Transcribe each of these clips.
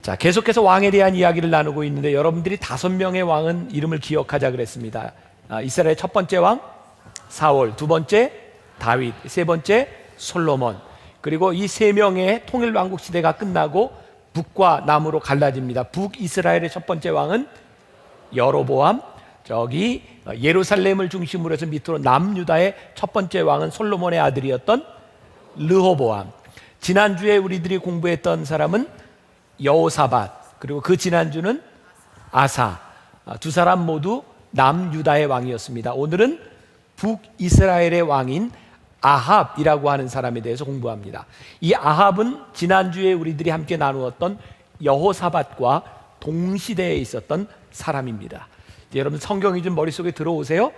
자, 계속해서 왕에 대한 이야기를 나누고 있는데 여러분들이 5명의 왕은 이름을 기억하자 그랬습니다. 이스라엘의 첫 번째 왕 사울, 두 번째 다윗, 세 번째 솔로몬. 그리고 이 3명의 통일 왕국 시대가 끝나고 북과 남으로 갈라집니다. 북이스라엘의 첫 번째 왕은 여로보암, 저기 예루살렘을 중심으로 해서 밑으로 남유다의 첫 번째 왕은 솔로몬의 아들이었던 르호보암. 지난주에 우리들이 공부했던 사람은 여호사밧, 그리고 그 지난주는 아사. 두 사람 모두 남유다의 왕이었습니다. 오늘은 북이스라엘의 왕인 아합이라고 하는 사람에 대해서 공부합니다. 이 아합은 지난주에 우리들이 함께 나누었던 여호사밧과 동시대에 있었던 사람입니다. 여러분 성경이 좀 머릿속에 들어오세요?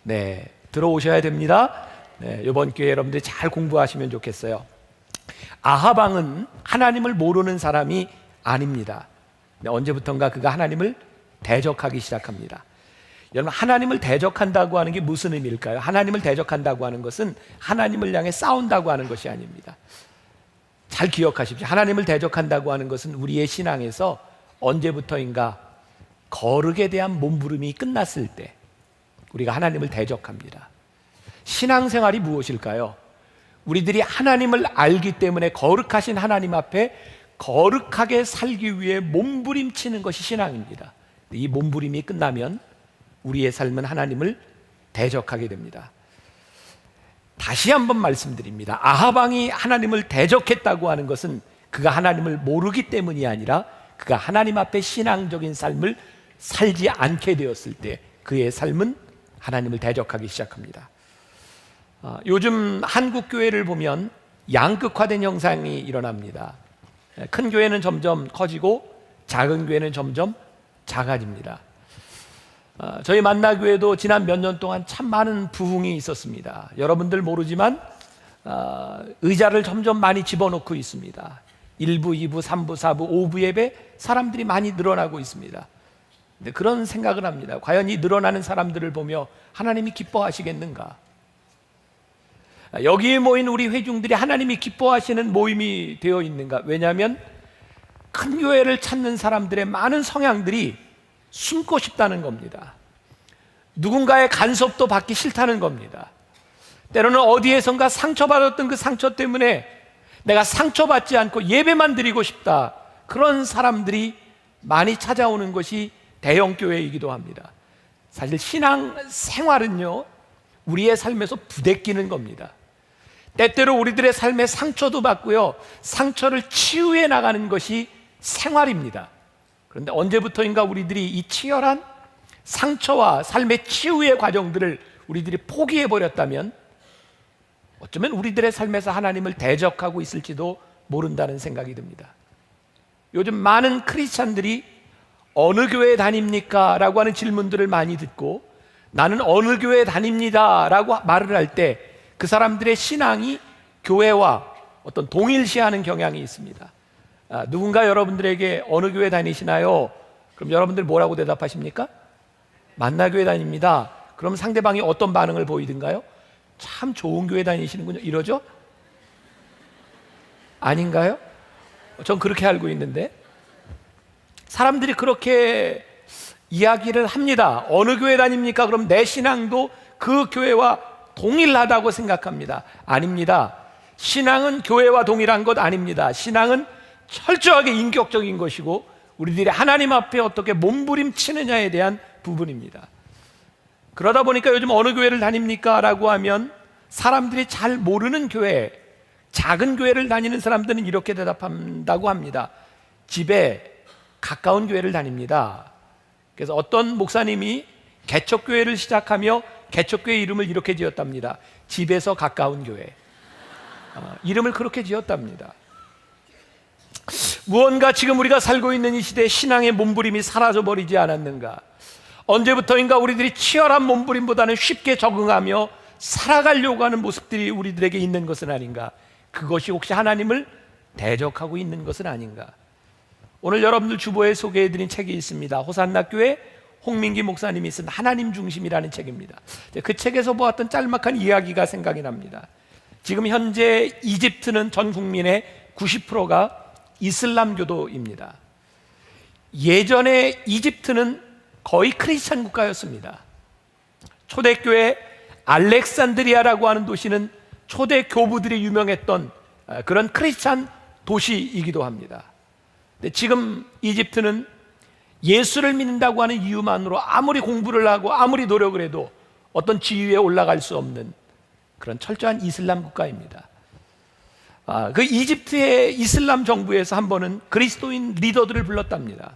네, 들어오셔야 됩니다. 네, 이번 기회에 여러분들이 잘 공부하시면 좋겠어요. 아합 왕은 하나님을 모르는 사람이 아닙니다. 언제부턴가 그가 하나님을 대적하기 시작합니다. 여러분, 하나님을 대적한다고 하는 게 무슨 의미일까요? 하나님을 대적한다고 하는 것은 하나님을 향해 싸운다고 하는 것이 아닙니다. 잘 기억하십시오. 하나님을 대적한다고 하는 것은 우리의 신앙에서 언제부터인가 거룩에 대한 몸부림이 끝났을 때 우리가 하나님을 대적합니다. 신앙생활이 무엇일까요? 우리들이 하나님을 알기 때문에 거룩하신 하나님 앞에 거룩하게 살기 위해 몸부림치는 것이 신앙입니다. 이 몸부림이 끝나면 우리의 삶은 하나님을 대적하게 됩니다. 다시 한번 말씀드립니다. 아합 왕이 하나님을 대적했다고 하는 것은 그가 하나님을 모르기 때문이 아니라 그가 하나님 앞에 신앙적인 삶을 살지 않게 되었을 때 그의 삶은 하나님을 대적하기 시작합니다. 요즘 한국 교회를 보면 양극화된 현상이 일어납니다. 큰 교회는 점점 커지고 작은 교회는 점점 작아집니다. 저희 만나교회도 지난 몇 년 동안 참 많은 부흥이 있었습니다. 여러분들 모르지만 의자를 점점 많이 집어넣고 있습니다. 1부, 2부, 3부, 4부, 5부 예배 사람들이 많이 늘어나고 있습니다. 근데 그런 생각을 합니다. 과연 이 늘어나는 사람들을 보며 하나님이 기뻐하시겠는가? 여기에 모인 우리 회중들이 하나님이 기뻐하시는 모임이 되어 있는가? 왜냐하면 큰 교회를 찾는 사람들의 많은 성향들이 숨고 싶다는 겁니다. 누군가의 간섭도 받기 싫다는 겁니다. 때로는 어디에선가 상처받았던 그 상처 때문에 내가 상처받지 않고 예배만 드리고 싶다. 그런 사람들이 많이 찾아오는 것이 대형교회이기도 합니다. 사실 신앙 생활은요, 우리의 삶에서 부대끼는 겁니다. 때때로 우리들의 삶에 상처도 받고요, 상처를 치유해 나가는 것이 생활입니다. 그런데 언제부터인가 우리들이 이 치열한 상처와 삶의 치유의 과정들을 우리들이 포기해 버렸다면 어쩌면 우리들의 삶에서 하나님을 대적하고 있을지도 모른다는 생각이 듭니다. 요즘 많은 크리스찬들이 어느 교회 다닙니까? 라고 하는 질문들을 많이 듣고 나는 어느 교회 다닙니다 라고 말을 할 때 그 사람들의 신앙이 교회와 어떤 동일시하는 경향이 있습니다. 누군가 여러분들에게 어느 교회 다니시나요? 그럼 여러분들 뭐라고 대답하십니까? 만나교회 다닙니다. 그럼 상대방이 어떤 반응을 보이든가요? 참 좋은 교회 다니시는군요. 이러죠? 아닌가요? 전 그렇게 알고 있는데 사람들이 그렇게 이야기를 합니다. 어느 교회 다닙니까? 그럼 내 신앙도 그 교회와 동일하다고 생각합니다. 아닙니다. 신앙은 교회와 동일한 것 아닙니다. 신앙은 철저하게 인격적인 것이고 우리들이 하나님 앞에 어떻게 몸부림치느냐에 대한 부분입니다. 그러다 보니까 요즘 어느 교회를 다닙니까? 라고 하면 사람들이 잘 모르는 교회, 작은 교회를 다니는 사람들은 이렇게 대답한다고 합니다. 집에 가까운 교회를 다닙니다. 그래서 어떤 목사님이 개척교회를 시작하며 개척교회 이름을 이렇게 지었답니다. 집에서 가까운 교회. 이름을 그렇게 지었답니다. 무언가 지금 우리가 살고 있는 이 시대에 신앙의 몸부림이 사라져버리지 않았는가? 언제부터인가 우리들이 치열한 몸부림보다는 쉽게 적응하며 살아가려고 하는 모습들이 우리들에게 있는 것은 아닌가? 그것이 혹시 하나님을 대적하고 있는 것은 아닌가? 오늘 여러분들 주보에 소개해드린 책이 있습니다. 호산나 교회 홍민기 목사님이 쓴 하나님 중심이라는 책입니다. 그 책에서 보았던 짤막한 이야기가 생각이 납니다. 지금 현재 이집트는 전 국민의 90%가 이슬람교도입니다. 예전에 이집트는 거의 크리스찬 국가였습니다. 초대교회 알렉산드리아라고 하는 도시는 초대 교부들이 유명했던 그런 크리스찬 도시이기도 합니다. 근데 지금 이집트는 예수를 믿는다고 하는 이유만으로 아무리 공부를 하고 아무리 노력을 해도 어떤 지위에 올라갈 수 없는 그런 철저한 이슬람 국가입니다. 그 이집트의 이슬람 정부에서 한 번은 그리스도인 리더들을 불렀답니다.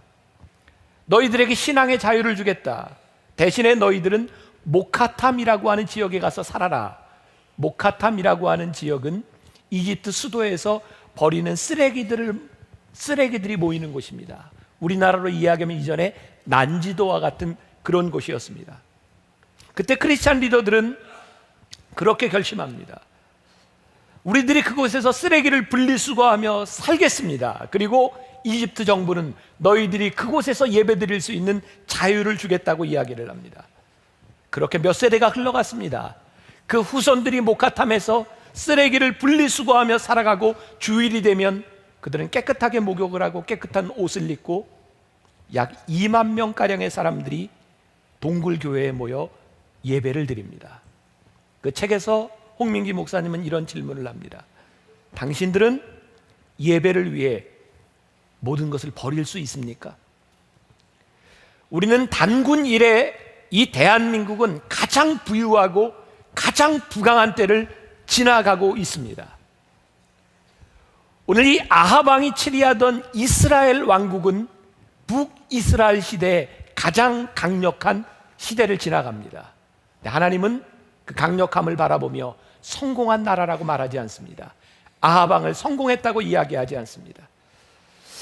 너희들에게 신앙의 자유를 주겠다. 대신에 너희들은 모카탐이라고 하는 지역에 가서 살아라. 모카탐이라고 하는 지역은 이집트 수도에서 버리는 쓰레기들이 모이는 곳입니다. 우리나라로 이야기하면 이전에 난지도와 같은 그런 곳이었습니다. 그때 크리스찬 리더들은 그렇게 결심합니다. 우리들이 그곳에서 쓰레기를 분리수거하며 살겠습니다. 그리고 이집트 정부는 너희들이 그곳에서 예배드릴 수 있는 자유를 주겠다고 이야기를 합니다. 그렇게 몇 세대가 흘러갔습니다. 그 후손들이 모카탐에서 쓰레기를 분리수거하며 살아가고 주일이 되면 그들은 깨끗하게 목욕을 하고 깨끗한 옷을 입고 약 2만 명가량의 사람들이 동굴교회에 모여 예배를 드립니다. 그 책에서 홍민기 목사님은 이런 질문을 합니다. 당신들은 예배를 위해 모든 것을 버릴 수 있습니까? 우리는 단군 이래 이 대한민국은 가장 부유하고 가장 부강한 때를 지나가고 있습니다. 오늘 이 아합 왕이 치리하던 이스라엘 왕국은 북이스라엘 시대의 가장 강력한 시대를 지나갑니다. 하나님은 그 강력함을 바라보며 성공한 나라라고 말하지 않습니다. 아합 왕을 성공했다고 이야기하지 않습니다.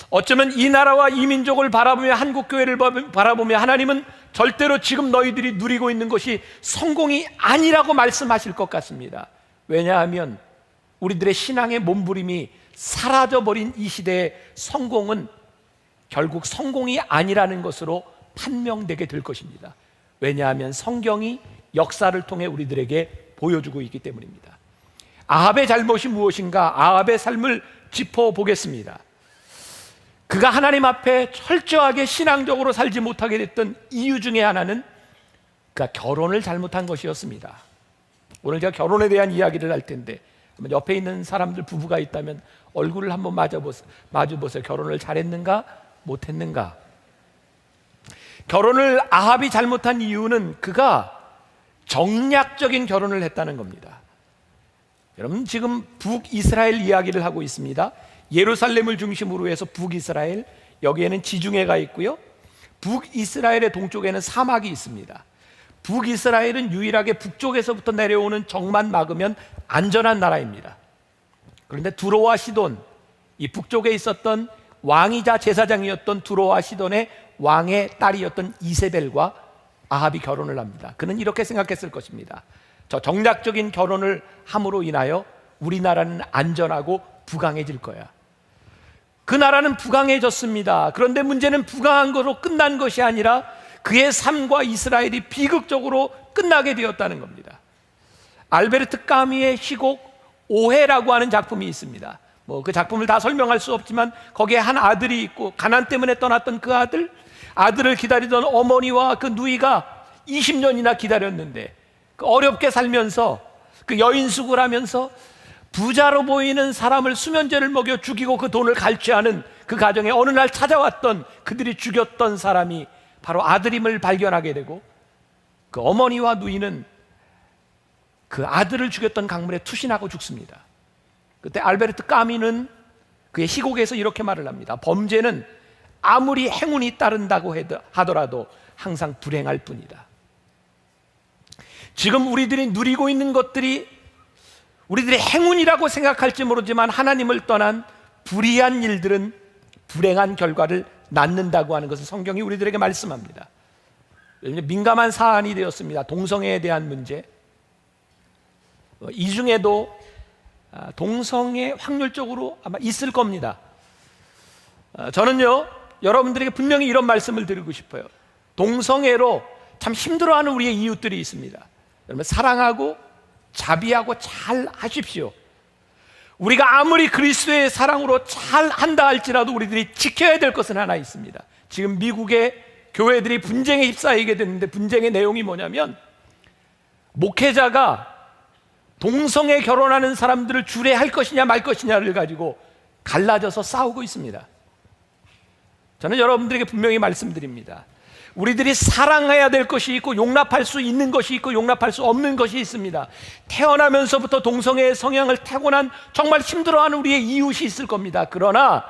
어쩌면 이 나라와 이 민족을 바라보며 한국교회를 바라보며 하나님은 절대로 지금 너희들이 누리고 있는 것이 성공이 아니라고 말씀하실 것 같습니다. 왜냐하면 우리들의 신앙의 몸부림이 사라져버린 이 시대의 성공은 결국 성공이 아니라는 것으로 판명되게 될 것입니다. 왜냐하면 성경이 역사를 통해 우리들에게 보여주고 있기 때문입니다. 아합의 잘못이 무엇인가? 아합의 삶을 짚어보겠습니다. 그가 하나님 앞에 철저하게 신앙적으로 살지 못하게 됐던 이유 중에 하나는 그가 결혼을 잘못한 것이었습니다. 오늘 제가 결혼에 대한 이야기를 할 텐데 옆에 있는 사람들 부부가 있다면 얼굴을 한번 마주보세요. 결혼을 잘했는가 못했는가? 결혼을 아합이 잘못한 이유는 그가 정략적인 결혼을 했다는 겁니다. 여러분 지금 북이스라엘 이야기를 하고 있습니다. 예루살렘을 중심으로 해서 북이스라엘, 여기에는 지중해가 있고요, 북이스라엘의 동쪽에는 사막이 있습니다. 북이스라엘은 유일하게 북쪽에서부터 내려오는 적만 막으면 안전한 나라입니다. 그런데 두로와 시돈, 이 북쪽에 있었던 왕이자 제사장이었던 두로와 시돈의 왕의 딸이었던 이세벨과 아합이 결혼을 합니다. 그는 이렇게 생각했을 것입니다. 저 정략적인 결혼을 함으로 인하여 우리나라는 안전하고 부강해질 거야. 그 나라는 부강해졌습니다. 그런데 문제는 부강한 것으로 끝난 것이 아니라 그의 삶과 이스라엘이 비극적으로 끝나게 되었다는 겁니다. 알베르트 까미의 시곡 오해라고 하는 작품이 있습니다. 그 작품을 다 설명할 수 없지만 거기에 한 아들이 있고 가난 때문에 떠났던 그 아들을 기다리던 어머니와 그 누이가 20년이나 기다렸는데 어렵게 살면서 그 여인숙을 하면서 부자로 보이는 사람을 수면제를 먹여 죽이고 그 돈을 갈취하는 그 가정에 어느 날 찾아왔던 그들이 죽였던 사람이 바로 아들임을 발견하게 되고 그 어머니와 누이는 그 아들을 죽였던 강물에 투신하고 죽습니다. 그때 알베르트 까미는 그의 시곡에서 이렇게 말을 합니다. 범죄는 아무리 행운이 따른다고 하더라도 항상 불행할 뿐이다. 지금 우리들이 누리고 있는 것들이 우리들의 행운이라고 생각할지 모르지만 하나님을 떠난 불의한 일들은 불행한 결과를 낳는다고 하는 것을 성경이 우리들에게 말씀합니다. 민감한 사안이 되었습니다. 동성애에 대한 문제. 이 중에도 동성애 확률적으로 아마 있을 겁니다. 저는요, 여러분들에게 분명히 이런 말씀을 드리고 싶어요. 동성애로 참 힘들어하는 우리의 이웃들이 있습니다. 여러분 사랑하고 자비하고 잘 하십시오. 우리가 아무리 그리스도의 사랑으로 잘 한다 할지라도 우리들이 지켜야 될 것은 하나 있습니다. 지금 미국의 교회들이 분쟁에 휩싸이게 됐는데, 분쟁의 내용이 뭐냐면 목회자가 동성애 결혼하는 사람들을 주례할 것이냐 말 것이냐를 가지고 갈라져서 싸우고 있습니다. 저는 여러분들에게 분명히 말씀드립니다. 우리들이 사랑해야 될 것이 있고 용납할 수 있는 것이 있고 용납할 수 없는 것이 있습니다. 태어나면서부터 동성애의 성향을 타고난 정말 힘들어하는 우리의 이웃이 있을 겁니다. 그러나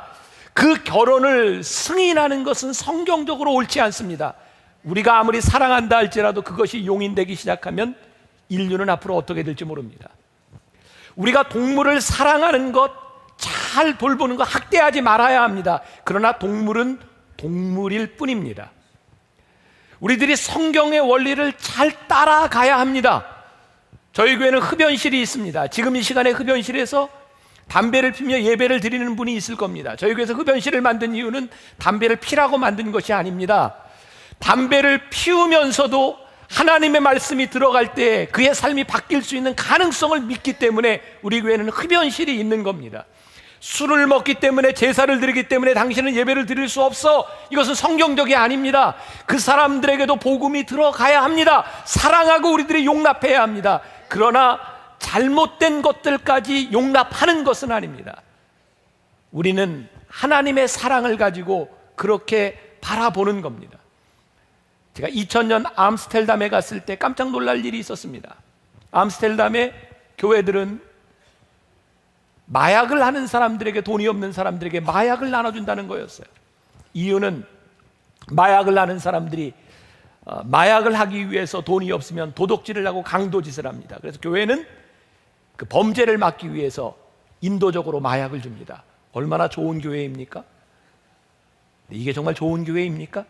그 결혼을 승인하는 것은 성경적으로 옳지 않습니다. 우리가 아무리 사랑한다 할지라도 그것이 용인되기 시작하면 인류는 앞으로 어떻게 될지 모릅니다. 우리가 동물을 사랑하는 것, 잘 돌보는 것, 학대하지 말아야 합니다. 그러나 동물은 동물일 뿐입니다. 우리들이 성경의 원리를 잘 따라가야 합니다. 저희 교회는 흡연실이 있습니다. 지금 이 시간에 흡연실에서 담배를 피며 예배를 드리는 분이 있을 겁니다. 저희 교회에서 흡연실을 만든 이유는 담배를 피라고 만든 것이 아닙니다. 담배를 피우면서도 하나님의 말씀이 들어갈 때 그의 삶이 바뀔 수 있는 가능성을 믿기 때문에 우리 교회는 흡연실이 있는 겁니다. 술을 먹기 때문에, 제사를 드리기 때문에 당신은 예배를 드릴 수 없어, 이것은 성경적이 아닙니다. 그 사람들에게도 복음이 들어가야 합니다. 사랑하고 우리들이 용납해야 합니다. 그러나 잘못된 것들까지 용납하는 것은 아닙니다. 우리는 하나님의 사랑을 가지고 그렇게 바라보는 겁니다. 제가 2000년 암스테르담에 갔을 때 깜짝 놀랄 일이 있었습니다. 암스테르담의 교회들은 마약을 하는 사람들에게, 돈이 없는 사람들에게 마약을 나눠준다는 거였어요. 이유는 마약을 하는 사람들이 마약을 하기 위해서 돈이 없으면 도둑질을 하고 강도짓을 합니다. 그래서 교회는 그 범죄를 막기 위해서 인도적으로 마약을 줍니다. 얼마나 좋은 교회입니까? 이게 정말 좋은 교회입니까?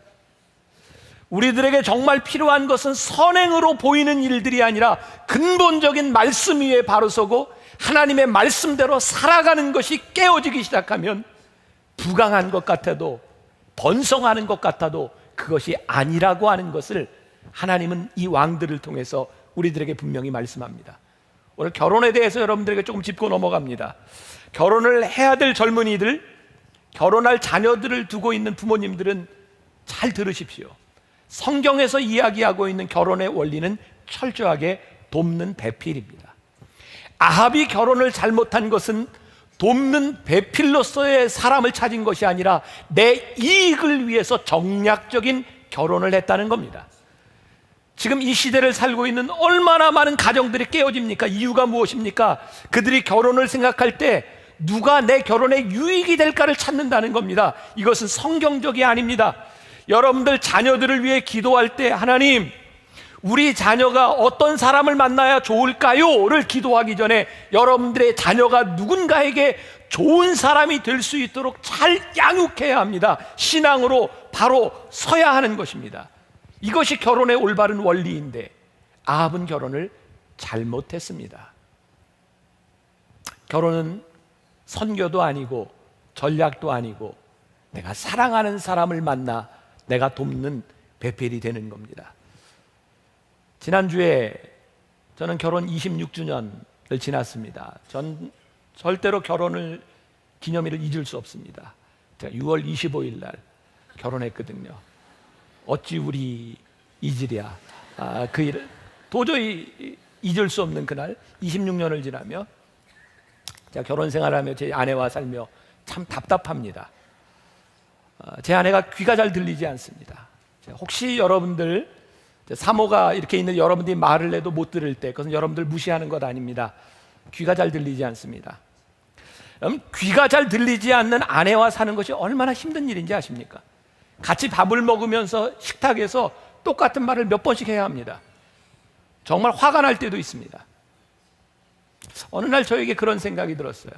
우리들에게 정말 필요한 것은 선행으로 보이는 일들이 아니라 근본적인 말씀 위에 바로 서고 하나님의 말씀대로 살아가는 것이 깨어지기 시작하면 부강한 것 같아도, 번성하는 것 같아도 그것이 아니라고 하는 것을 하나님은 이 왕들을 통해서 우리들에게 분명히 말씀합니다. 오늘 결혼에 대해서 여러분들에게 조금 짚고 넘어갑니다. 결혼을 해야 될 젊은이들, 결혼할 자녀들을 두고 있는 부모님들은 잘 들으십시오. 성경에서 이야기하고 있는 결혼의 원리는 철저하게 돕는 배필입니다. 아합이 결혼을 잘못한 것은 돕는 배필로서의 사람을 찾은 것이 아니라 내 이익을 위해서 정략적인 결혼을 했다는 겁니다. 지금 이 시대를 살고 있는 얼마나 많은 가정들이 깨어집니까? 이유가 무엇입니까? 그들이 결혼을 생각할 때 누가 내 결혼에 유익이 될까를 찾는다는 겁니다. 이것은 성경적이 아닙니다. 여러분들 자녀들을 위해 기도할 때 하나님, 우리 자녀가 어떤 사람을 만나야 좋을까요? 를 기도하기 전에 여러분들의 자녀가 누군가에게 좋은 사람이 될 수 있도록 잘 양육해야 합니다. 신앙으로 바로 서야 하는 것입니다. 이것이 결혼의 올바른 원리인데 아합은 결혼을 잘못했습니다. 결혼은 선교도 아니고 전략도 아니고 내가 사랑하는 사람을 만나 내가 돕는 배필이 되는 겁니다. 지난주에 저는 결혼 26주년을 지났습니다. 전 절대로 결혼을 기념일을 잊을 수 없습니다. 제가 6월 25일 날 결혼했거든요. 어찌 우리 잊으랴. 그 일을 도저히 잊을 수 없는 그날, 26년을 지나며 제가 결혼 생활하며 제 아내와 살며 참 답답합니다. 제 아내가 귀가 잘 들리지 않습니다. 혹시 여러분들 사모가 이렇게 있는 여러분들이 말을 해도 못 들을 때 그것은 여러분들 무시하는 것 아닙니다. 귀가 잘 들리지 않습니다. 귀가 잘 들리지 않는 아내와 사는 것이 얼마나 힘든 일인지 아십니까? 같이 밥을 먹으면서 식탁에서 똑같은 말을 몇 번씩 해야 합니다. 정말 화가 날 때도 있습니다. 어느 날 저에게 그런 생각이 들었어요.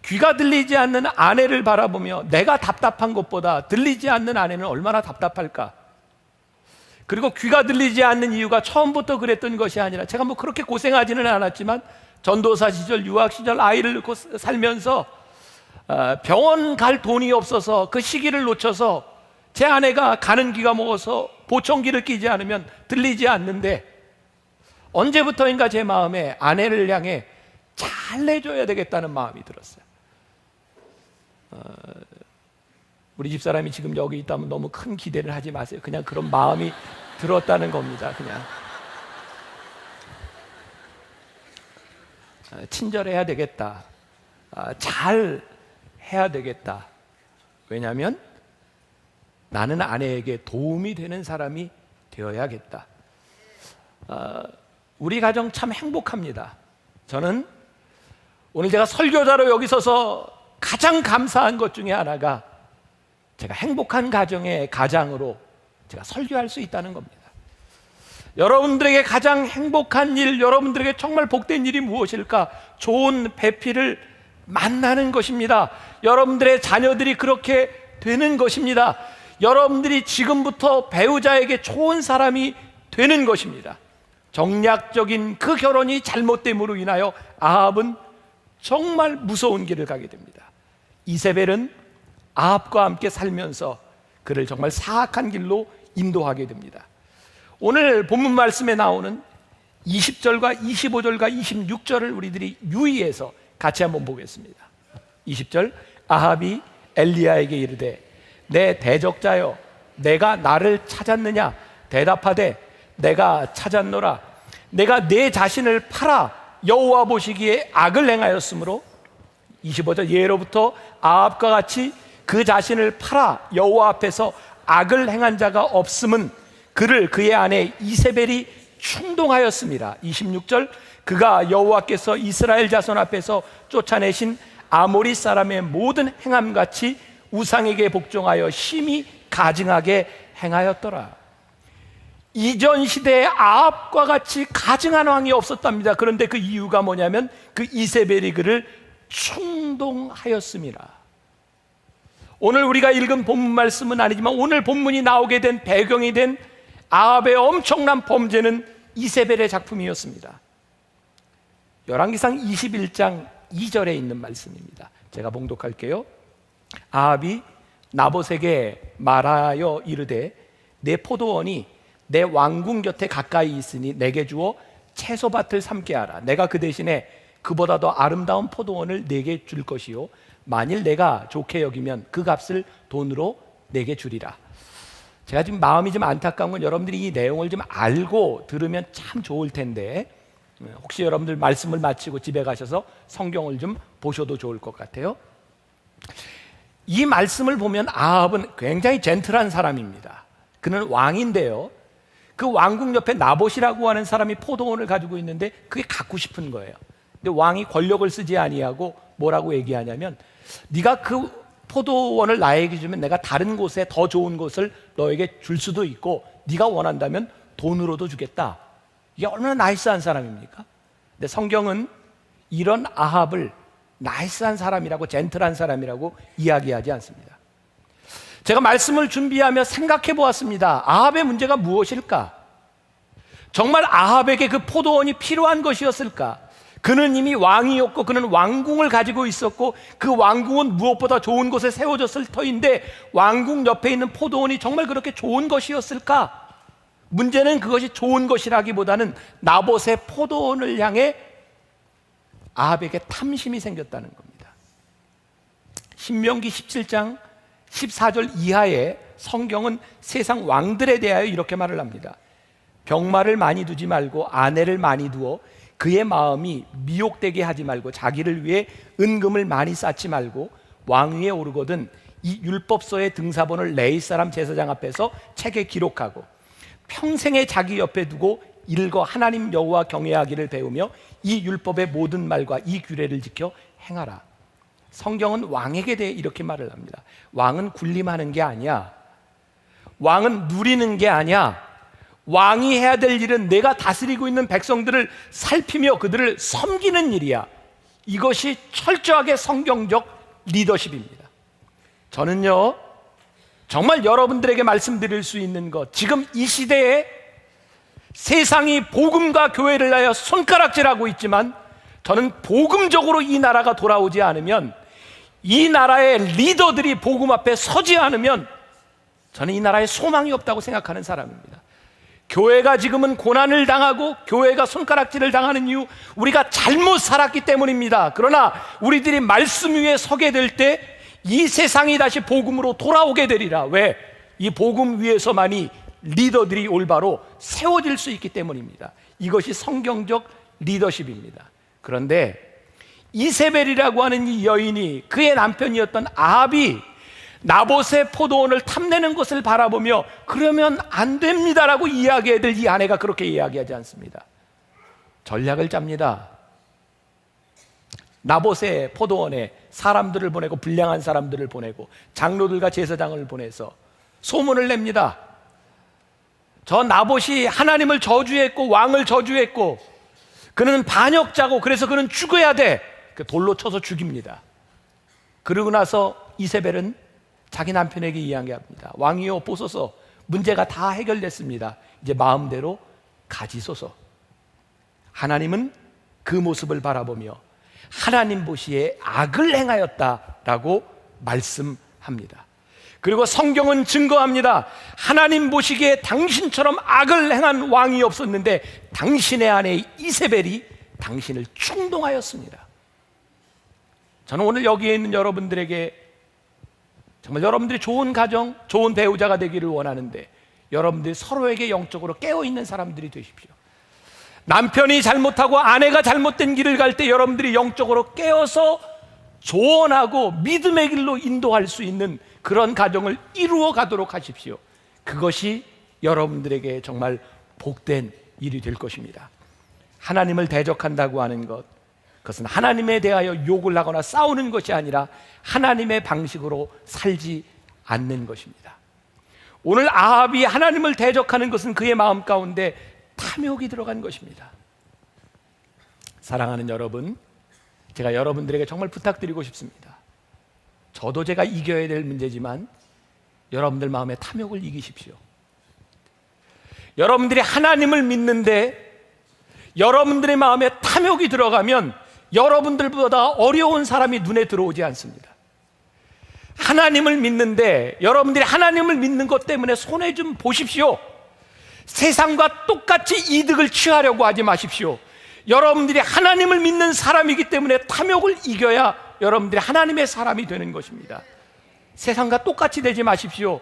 귀가 들리지 않는 아내를 바라보며 내가 답답한 것보다 들리지 않는 아내는 얼마나 답답할까? 그리고 귀가 들리지 않는 이유가 처음부터 그랬던 것이 아니라 제가 뭐 그렇게 고생하지는 않았지만 전도사 시절, 유학 시절 아이를 낳고 살면서 병원 갈 돈이 없어서 그 시기를 놓쳐서 제 아내가 가는 귀가 먹어서 보청기를 끼지 않으면 들리지 않는데 언제부터인가 제 마음에 아내를 향해 잘 내줘야 되겠다는 마음이 들었어요. 우리 집사람이 지금 여기 있다면 너무 큰 기대를 하지 마세요. 그냥 그런 마음이 들었다는 겁니다. 그냥 친절해야 되겠다, 잘 해야 되겠다. 왜냐하면 나는 아내에게 도움이 되는 사람이 되어야겠다. 우리 가정 참 행복합니다. 저는 오늘 제가 설교자로 여기 서서 가장 감사한 것 중에 하나가 제가 행복한 가정의 가장으로 제가 설교할 수 있다는 겁니다. 여러분들에게 가장 행복한 일, 여러분들에게 정말 복된 일이 무엇일까? 좋은 배필을 만나는 것입니다. 여러분들의 자녀들이 그렇게 되는 것입니다. 여러분들이 지금부터 배우자에게 좋은 사람이 되는 것입니다. 정략적인 그 결혼이 잘못됨으로 인하여 아합은 정말 무서운 길을 가게 됩니다. 이세벨은 아합과 함께 살면서 그를 정말 사악한 길로 인도하게 됩니다. 오늘 본문 말씀에 나오는 20절과 25절과 26절을 우리들이 유의해서 같이 한번 보겠습니다. 20절, 아합이 엘리야에게 이르되 내 대적자여 내가 나를 찾았느냐? 대답하되 내가 찾았노라. 내가 내 자신을 팔아 여호와 보시기에 악을 행하였으므로. 25절, 예로부터 아합과 같이 그 자신을 팔아 여호와 앞에서 악을 행한 자가 없음은 그를 그의 아내 이세벨이 충동하였습니다. 26절, 그가 여호와께서 이스라엘 자손 앞에서 쫓아내신 아모리 사람의 모든 행함같이 우상에게 복종하여 심히 가증하게 행하였더라. 이전 시대에 아합과 같이 가증한 왕이 없었답니다. 그런데 그 이유가 뭐냐면 그 이세벨이 그를 충동하였습니다. 오늘 우리가 읽은 본문 말씀은 아니지만 오늘 본문이 나오게 된 배경이 된 아합의 엄청난 범죄는 이세벨의 작품이었습니다. 열왕기상 21장 2절에 있는 말씀입니다. 제가 봉독할게요. 아합이 나봇에게 말하여 이르되 내 포도원이 내 왕궁 곁에 가까이 있으니 내게 주어 채소밭을 삼게 하라. 내가 그 대신에 그보다 더 아름다운 포도원을 내게 줄 것이요 만일 내가 좋게 여기면 그 값을 돈으로 내게 주리라. 제가 지금 마음이 좀 안타까운 건 여러분들이 이 내용을 좀 알고 들으면 참 좋을 텐데 혹시 여러분들 말씀을 마치고 집에 가셔서 성경을 좀 보셔도 좋을 것 같아요. 이 말씀을 보면 아합은 굉장히 젠틀한 사람입니다. 그는 왕인데요, 그 왕궁 옆에 나봇이라고 하는 사람이 포도원을 가지고 있는데 그게 갖고 싶은 거예요. 근데 왕이 권력을 쓰지 아니하고 뭐라고 얘기하냐면 네가 그 포도원을 나에게 주면 내가 다른 곳에 더 좋은 곳을 너에게 줄 수도 있고 네가 원한다면 돈으로도 주겠다. 이게 얼마나 나이스한 사람입니까? 근데 성경은 이런 아합을 나이스한 사람이라고, 젠틀한 사람이라고 이야기하지 않습니다. 제가 말씀을 준비하며 생각해 보았습니다. 아합의 문제가 무엇일까? 정말 아합에게 그 포도원이 필요한 것이었을까? 그는 이미 왕이었고 그는 왕궁을 가지고 있었고 그 왕궁은 무엇보다 좋은 곳에 세워졌을 터인데 왕궁 옆에 있는 포도원이 정말 그렇게 좋은 것이었을까? 문제는 그것이 좋은 것이라기보다는 나봇의 포도원을 향해 아합에게 탐심이 생겼다는 겁니다. 신명기 17장 14절 이하에 성경은 세상 왕들에 대하여 이렇게 말을 합니다. 병마를 많이 두지 말고 아내를 많이 두어 그의 마음이 미혹되게 하지 말고 자기를 위해 은금을 많이 쌓지 말고 왕위에 오르거든 이 율법서의 등사본을 레위 사람 제사장 앞에서 책에 기록하고 평생에 자기 옆에 두고 읽어 하나님 여호와 경외하기를 배우며 이 율법의 모든 말과 이 규례를 지켜 행하라. 성경은 왕에게 대해 이렇게 말을 합니다. 왕은 군림하는 게 아니야. 왕은 누리는 게 아니야. 왕이 해야 될 일은 내가 다스리고 있는 백성들을 살피며 그들을 섬기는 일이야. 이것이 철저하게 성경적 리더십입니다. 저는요, 정말 여러분들에게 말씀드릴 수 있는 것, 지금 이 시대에 세상이 복음과 교회를 위하여 손가락질하고 있지만 저는 복음적으로 이 나라가 돌아오지 않으면, 이 나라의 리더들이 복음 앞에 서지 않으면 저는 이 나라에 소망이 없다고 생각하는 사람입니다. 교회가 지금은 고난을 당하고 교회가 손가락질을 당하는 이유, 우리가 잘못 살았기 때문입니다. 그러나 우리들이 말씀 위에 서게 될 때 이 세상이 다시 복음으로 돌아오게 되리라. 왜? 이 복음 위에서만이 리더들이 올바로 세워질 수 있기 때문입니다. 이것이 성경적 리더십입니다. 그런데 이세벨이라고 하는 이 여인이, 그의 남편이었던 아합이 나봇의 포도원을 탐내는 것을 바라보며 그러면 안 됩니다라고 이야기해야 될 이 아내가 그렇게 이야기하지 않습니다. 전략을 짭니다. 나봇의 포도원에 사람들을 보내고, 불량한 사람들을 보내고, 장로들과 제사장을 보내서 소문을 냅니다. 저 나봇이 하나님을 저주했고 왕을 저주했고 그는 반역자고 그래서 그는 죽어야 돼. 돌로 쳐서 죽입니다. 그러고 나서 이세벨은 자기 남편에게 이야기합니다. 왕이여 보소서, 문제가 다 해결됐습니다. 이제 마음대로 가지소서. 하나님은 그 모습을 바라보며 하나님 보시기에 악을 행하였다라고 말씀합니다. 그리고 성경은 증거합니다. 하나님 보시기에 당신처럼 악을 행한 왕이 없었는데 당신의 아내 이세벨이 당신을 충동하였습니다. 저는 오늘 여기에 있는 여러분들에게 정말 여러분들이 좋은 가정, 좋은 배우자가 되기를 원하는데 여러분들이 서로에게 영적으로 깨어있는 사람들이 되십시오. 남편이 잘못하고 아내가 잘못된 길을 갈 때 여러분들이 영적으로 깨어서 조언하고 믿음의 길로 인도할 수 있는 그런 가정을 이루어 가도록 하십시오. 그것이 여러분들에게 정말 복된 일이 될 것입니다. 하나님을 대적한다고 하는 것, 그것은 하나님에 대하여 욕을 하거나 싸우는 것이 아니라 하나님의 방식으로 살지 않는 것입니다. 오늘 아합이 하나님을 대적하는 것은 그의 마음 가운데 탐욕이 들어간 것입니다. 사랑하는 여러분, 제가 여러분들에게 정말 부탁드리고 싶습니다. 저도 제가 이겨야 될 문제지만 여러분들 마음의 탐욕을 이기십시오. 여러분들이 하나님을 믿는데 여러분들의 마음에 탐욕이 들어가면 여러분들보다 어려운 사람이 눈에 들어오지 않습니다. 하나님을 믿는데 여러분들이 하나님을 믿는 것 때문에 손해 좀 보십시오. 세상과 똑같이 이득을 취하려고 하지 마십시오. 여러분들이 하나님을 믿는 사람이기 때문에 탐욕을 이겨야 여러분들이 하나님의 사람이 되는 것입니다. 세상과 똑같이 되지 마십시오.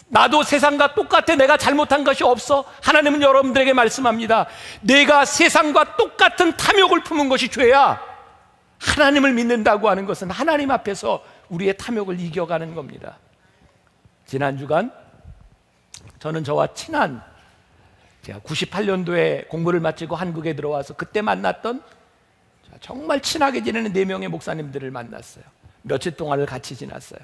나도 세상과 똑같아, 내가 잘못한 것이 없어. 하나님은 여러분들에게 말씀합니다. 내가 세상과 똑같은 탐욕을 품은 것이 죄야. 하나님을 믿는다고 하는 것은 하나님 앞에서 우리의 탐욕을 이겨가는 겁니다. 지난 주간 저는 저와 친한, 제가 98년도에 공부를 마치고 한국에 들어와서 그때 만났던 정말 친하게 지내는 4명의 목사님들을 만났어요. 며칠 동안을 같이 지났어요.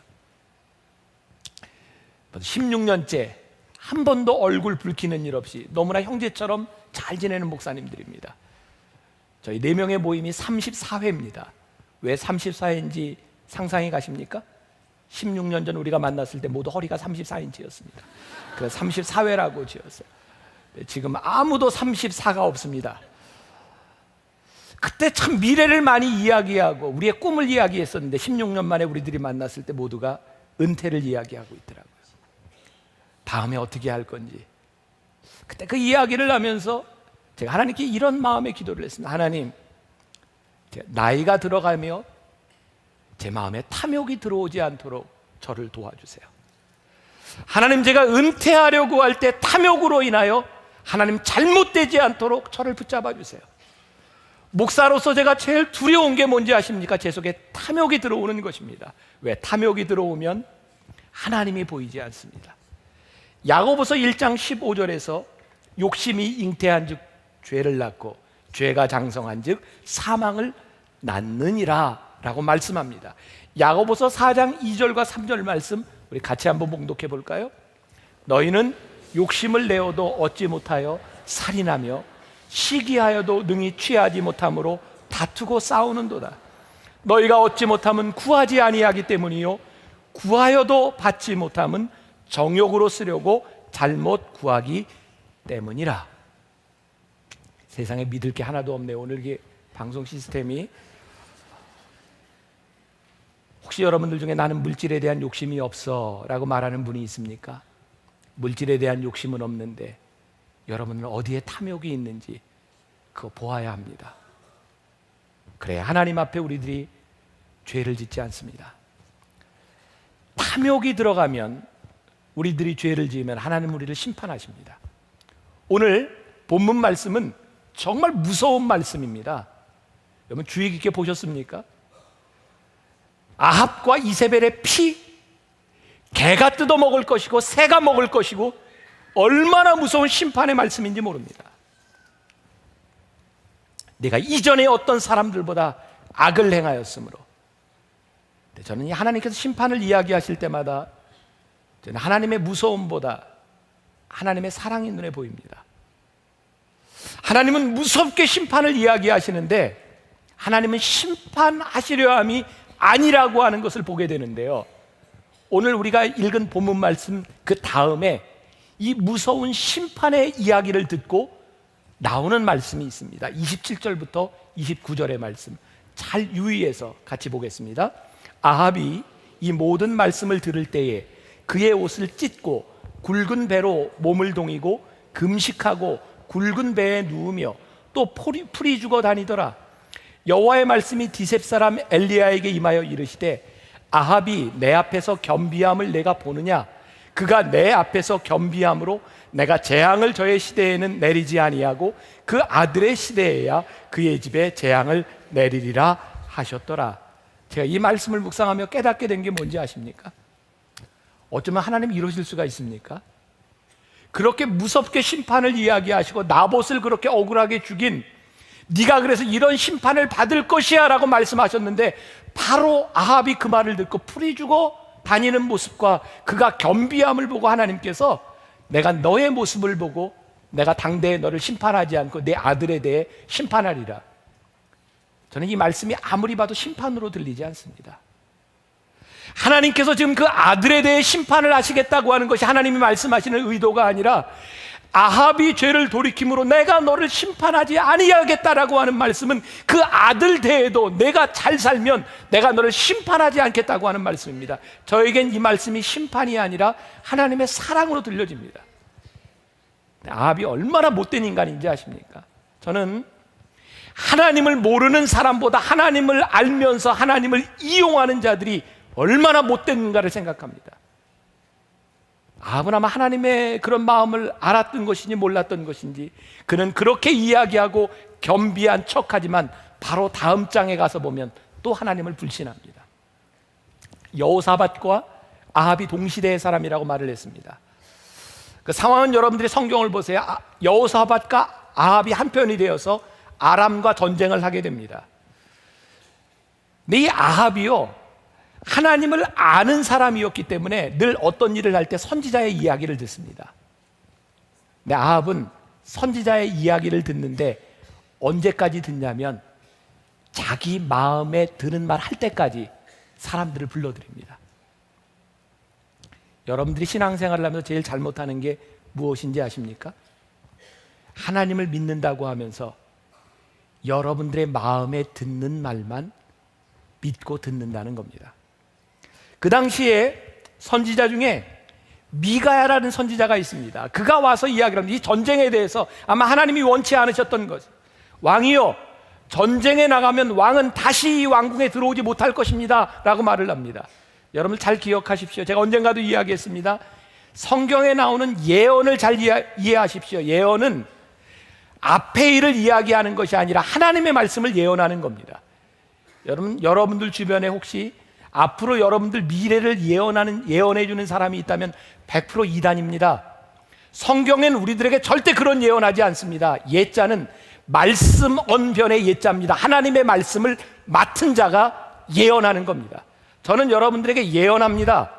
16년째 한 번도 얼굴 붉히는 일 없이 너무나 형제처럼 잘 지내는 목사님들입니다. 저희 4명의 모임이 34회입니다. 왜 34회인지 상상이 가십니까? 16년 전 우리가 만났을 때 모두 허리가 34인치였습니다. 그래서 34회라고 지었어요. 지금 아무도 34가 없습니다. 그때 참 미래를 많이 이야기하고 우리의 꿈을 이야기했었는데 16년 만에 우리들이 만났을 때 모두가 은퇴를 이야기하고 있더라고요. 다음에 어떻게 할 건지. 그때 그 이야기를 하면서 제가 하나님께 이런 마음의 기도를 했습니다. 하나님, 나이가 들어가며 제 마음에 탐욕이 들어오지 않도록 저를 도와주세요. 하나님, 제가 은퇴하려고 할 때 탐욕으로 인하여 하나님 잘못되지 않도록 저를 붙잡아 주세요. 목사로서 제가 제일 두려운 게 뭔지 아십니까? 제 속에 탐욕이 들어오는 것입니다. 왜? 탐욕이 들어오면 하나님이 보이지 않습니다. 야고보서 1장 15절에서 욕심이 잉태한 즉 죄를 낳고 죄가 장성한 즉 사망을 낳느니라 라고 말씀합니다. 야고보서 4장 2절과 3절 말씀 우리 같이 한번 봉독해 볼까요? 너희는 욕심을 내어도 얻지 못하여 살인하며 시기하여도 능히 취하지 못함으로 다투고 싸우는도다. 너희가 얻지 못함은 구하지 아니하기 때문이요 구하여도 받지 못함은 정욕으로 쓰려고 잘못 구하기 때문이라. 세상에 믿을 게 하나도 없네요. 오늘 이게 방송 시스템이. 혹시 여러분들 중에 나는 물질에 대한 욕심이 없어 라고 말하는 분이 있습니까? 물질에 대한 욕심은 없는데 여러분은 어디에 탐욕이 있는지 그거 보아야 합니다. 그래야 하나님 앞에 우리들이 죄를 짓지 않습니다. 탐욕이 들어가면, 우리들이 죄를 지으면 하나님 우리를 심판하십니다. 오늘 본문 말씀은 정말 무서운 말씀입니다. 여러분 주의 깊게 보셨습니까? 아합과 이세벨의 피, 개가 뜯어먹을 것이고 새가 먹을 것이고, 얼마나 무서운 심판의 말씀인지 모릅니다. 내가 이전에 어떤 사람들보다 악을 행하였으므로. 저는 이 하나님께서 심판을 이야기하실 때마다 저는 하나님의 무서움보다 하나님의 사랑이 눈에 보입니다. 하나님은 무섭게 심판을 이야기하시는데 하나님은 심판하시려 함이 아니라고 하는 것을 보게 되는데요, 오늘 우리가 읽은 본문 말씀 그 다음에 이 무서운 심판의 이야기를 듣고 나오는 말씀이 있습니다. 27절부터 29절의 말씀 잘 유의해서 같이 보겠습니다. 아합이 이 모든 말씀을 들을 때에 그의 옷을 찢고 굵은 배로 몸을 동이고 금식하고 굵은 배에 누우며 또 풀이 죽어 다니더라. 여호와의 말씀이 디셉 사람 엘리야에게 임하여 이르시되, 아합이 내 앞에서 겸비함을 내가 보느냐? 그가 내 앞에서 겸비함으로 내가 재앙을 저의 시대에는 내리지 아니하고 그 아들의 시대에야 그의 집에 재앙을 내리리라 하셨더라. 제가 이 말씀을 묵상하며 깨닫게 된 게 뭔지 아십니까? 어쩌면 하나님이 이러실 수가 있습니까? 그렇게 무섭게 심판을 이야기하시고 나봇을 그렇게 억울하게 죽인, 네가 그래서 이런 심판을 받을 것이야 라고 말씀하셨는데, 바로 아합이 그 말을 듣고 풀이 죽어 다니는 모습과 그가 겸비함을 보고 하나님께서 내가 너의 모습을 보고 내가 당대에 너를 심판하지 않고 내 아들에 대해 심판하리라. 저는 이 말씀이 아무리 봐도 심판으로 들리지 않습니다. 하나님께서 지금 그 아들에 대해 심판을 하시겠다고 하는 것이 하나님이 말씀하시는 의도가 아니라, 아합이 죄를 돌이킴으로 내가 너를 심판하지 아니하겠다라고 하는 말씀은 그 아들 대에도 내가 잘 살면 내가 너를 심판하지 않겠다고 하는 말씀입니다. 저에겐 이 말씀이 심판이 아니라 하나님의 사랑으로 들려집니다. 아합이 얼마나 못된 인간인지 아십니까? 저는 하나님을 모르는 사람보다 하나님을 알면서 하나님을 이용하는 자들이 얼마나 못된가를 생각합니다. 아합은 아마 하나님의 그런 마음을 알았던 것인지 몰랐던 것인지 그는 그렇게 이야기하고 겸비한 척하지만 바로 다음 장에 가서 보면 또 하나님을 불신합니다. 여호사밧과 아합이 동시대의 사람이라고 말을 했습니다. 그 상황은 여러분들이 성경을 보세요. 여호사밧과 아합이 한편이 되어서 아람과 전쟁을 하게 됩니다. 근데 이 아합이요, 하나님을 아는 사람이었기 때문에 늘 어떤 일을 할 때 선지자의 이야기를 듣습니다. 근데 아합은 선지자의 이야기를 듣는데 언제까지 듣냐면 자기 마음에 드는 말 할 때까지 사람들을 불러들입니다. 여러분들이 신앙생활을 하면서 제일 잘못하는 게 무엇인지 아십니까? 하나님을 믿는다고 하면서 여러분들의 마음에 듣는 말만 믿고 듣는다는 겁니다. 그 당시에 선지자 중에 미가야라는 선지자가 있습니다. 그가 와서 이야기를 합니다. 이 전쟁에 대해서 아마 하나님이 원치 않으셨던 것, 왕이요, 전쟁에 나가면 왕은 다시 이 왕궁에 들어오지 못할 것입니다 라고 말을 합니다. 여러분 잘 기억하십시오. 제가 언젠가도 이야기했습니다. 성경에 나오는 예언을 잘 이해하십시오. 예언은 앞의 일을 이야기하는 것이 아니라 하나님의 말씀을 예언하는 겁니다. 여러분들 주변에 혹시 앞으로 여러분들 미래를 예언해 주는 사람이 있다면 100% 이단입니다. 성경엔 우리들에게 절대 그런 예언하지 않습니다. 예자는 말씀 언변의 예자입니다. 하나님의 말씀을 맡은 자가 예언하는 겁니다. 저는 여러분들에게 예언합니다.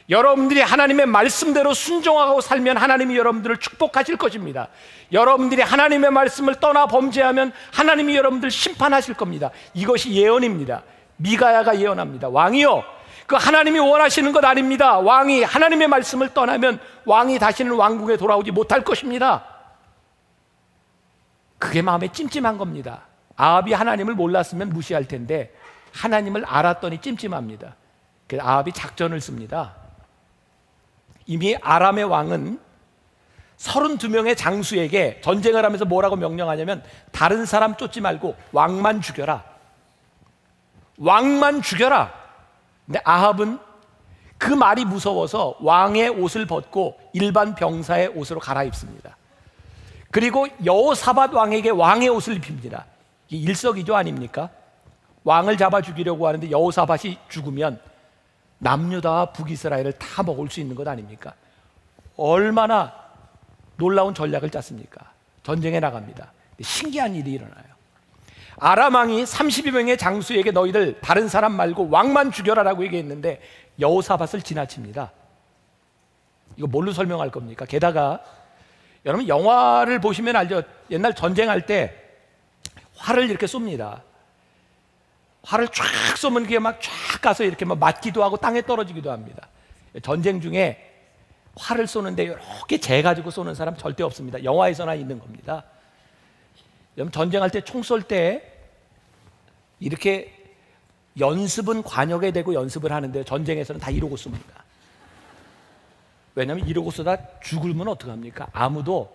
여러분들이 하나님의 말씀대로 순종하고 살면 하나님이 여러분들을 축복하실 것입니다. 여러분들이 하나님의 말씀을 떠나 범죄하면 하나님이 여러분들을 심판하실 겁니다. 이것이 예언입니다. 미가야가 예언합니다. 왕이요, 그 하나님이 원하시는 것 아닙니다. 왕이 하나님의 말씀을 떠나면 왕이 다시는 왕궁에 돌아오지 못할 것입니다. 그게 마음에 찜찜한 겁니다. 아합이 하나님을 몰랐으면 무시할 텐데 하나님을 알았더니 찜찜합니다. 그래서 아합이 작전을 씁니다. 이미 아람의 왕은 32명의 장수에게 전쟁을 하면서 뭐라고 명령하냐면 다른 사람 쫓지 말고 왕만 죽여라. 왕만 죽여라. 근데 아합은 그 말이 무서워서 왕의 옷을 벗고 일반 병사의 옷으로 갈아입습니다. 그리고 여호사밧 왕에게 왕의 옷을 입힙니다. 이 일석이조 아닙니까? 왕을 잡아 죽이려고 하는데 여호사밧이 죽으면 남유다와 북이스라엘을 다 먹을 수 있는 것 아닙니까? 얼마나 놀라운 전략을 짰습니까? 전쟁에 나갑니다. 신기한 일이 일어나요. 아람 왕이 32명의 장수에게 너희들 다른 사람 말고 왕만 죽여라라고 얘기했는데 여호사밧을 지나칩니다. 이거 뭘로 설명할 겁니까? 게다가 여러분 영화를 보시면 알죠? 옛날 전쟁할 때 활을 이렇게 쏩니다. 활을 쫙 쏘면 그게 막 쫙 가서 이렇게 막 맞기도 하고 땅에 떨어지기도 합니다. 전쟁 중에 활을 쏘는데 이렇게 재 가지고 쏘는 사람 절대 없습니다. 영화에서나 있는 겁니다. 여러분 전쟁할 때 총 쏠 때 이렇게 연습은 관역에 대고 연습을 하는데 전쟁에서는 다 이러고 쏩니다. 왜냐하면 이러고 쏘다 죽으면 어떡합니까? 아무도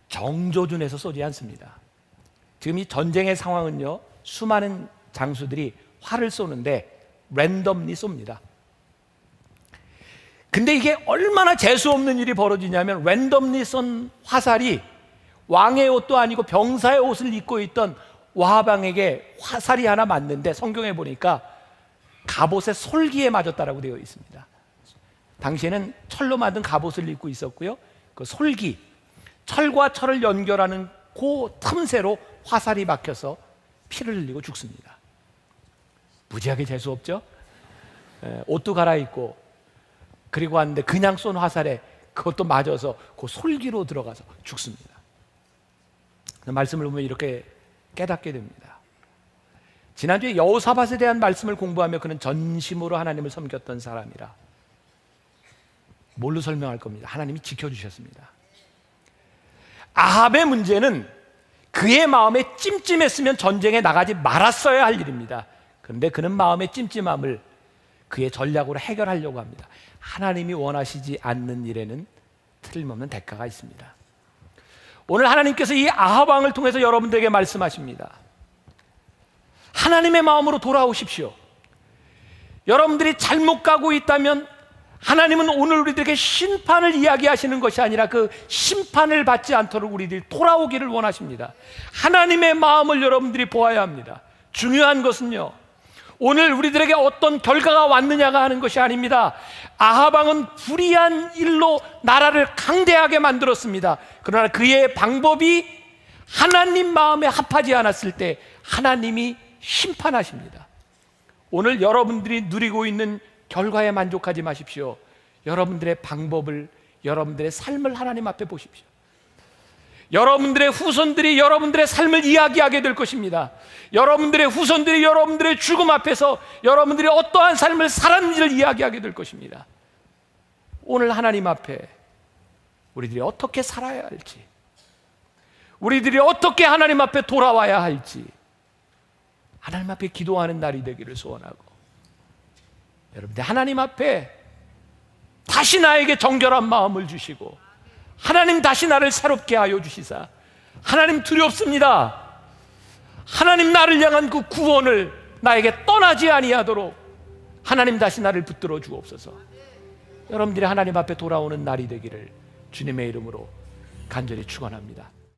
정조준해서 쏘지 않습니다. 지금 이 전쟁의 상황은요, 수많은 장수들이 활을 쏘는데 랜덤리 쏩니다. 근데 이게 얼마나 재수없는 일이 벌어지냐면 랜덤리 쏜 화살이 왕의 옷도 아니고 병사의 옷을 입고 있던 와하방에게 화살이 하나 맞는데 성경에 보니까 갑옷의 솔기에 맞았다라고 되어 있습니다. 당시에는 철로 만든 갑옷을 입고 있었고요, 그 솔기, 철과 철을 연결하는 그 틈새로 화살이 막혀서 피를 흘리고 죽습니다. 무지하게 재수없죠? 옷도 갈아입고 그리고 왔는데 그냥 쏜 화살에 그것도 맞아서 그 솔기로 들어가서 죽습니다. 말씀을 보면 이렇게 깨닫게 됩니다. 지난주에 여호사밧에 대한 말씀을 공부하며 그는 전심으로 하나님을 섬겼던 사람이라. 뭘로 설명할 겁니다? 하나님이 지켜주셨습니다. 아합의 문제는 그의 마음에 찜찜했으면 전쟁에 나가지 말았어야 할 일입니다. 그런데 그는 마음의 찜찜함을 그의 전략으로 해결하려고 합니다. 하나님이 원하시지 않는 일에는 틀림없는 대가가 있습니다. 오늘 하나님께서 이 아합 왕을 통해서 여러분들에게 말씀하십니다. 하나님의 마음으로 돌아오십시오. 여러분들이 잘못 가고 있다면 하나님은 오늘 우리들에게 심판을 이야기하시는 것이 아니라 그 심판을 받지 않도록 우리들이 돌아오기를 원하십니다. 하나님의 마음을 여러분들이 보아야 합니다. 중요한 것은요, 오늘 우리들에게 어떤 결과가 왔느냐가 하는 것이 아닙니다. 아합 왕은 불의한 일로 나라를 강대하게 만들었습니다. 그러나 그의 방법이 하나님 마음에 합하지 않았을 때 하나님이 심판하십니다. 오늘 여러분들이 누리고 있는 결과에 만족하지 마십시오. 여러분들의 방법을, 여러분들의 삶을 하나님 앞에 보십시오. 여러분들의 후손들이 여러분들의 삶을 이야기하게 될 것입니다. 여러분들의 후손들이 여러분들의 죽음 앞에서 여러분들이 어떠한 삶을 살았는지를 이야기하게 될 것입니다. 오늘 하나님 앞에 우리들이 어떻게 살아야 할지, 우리들이 어떻게 하나님 앞에 돌아와야 할지 하나님 앞에 기도하는 날이 되기를 소원하고, 여러분들 하나님 앞에 다시 나에게 정결한 마음을 주시고 하나님 다시 나를 새롭게 하여 주시사, 하나님 두렵습니다, 하나님 나를 향한 그 구원을 나에게 떠나지 아니하도록 하나님 다시 나를 붙들어 주옵소서. 여러분들이 하나님 앞에 돌아오는 날이 되기를 주님의 이름으로 간절히 축원합니다.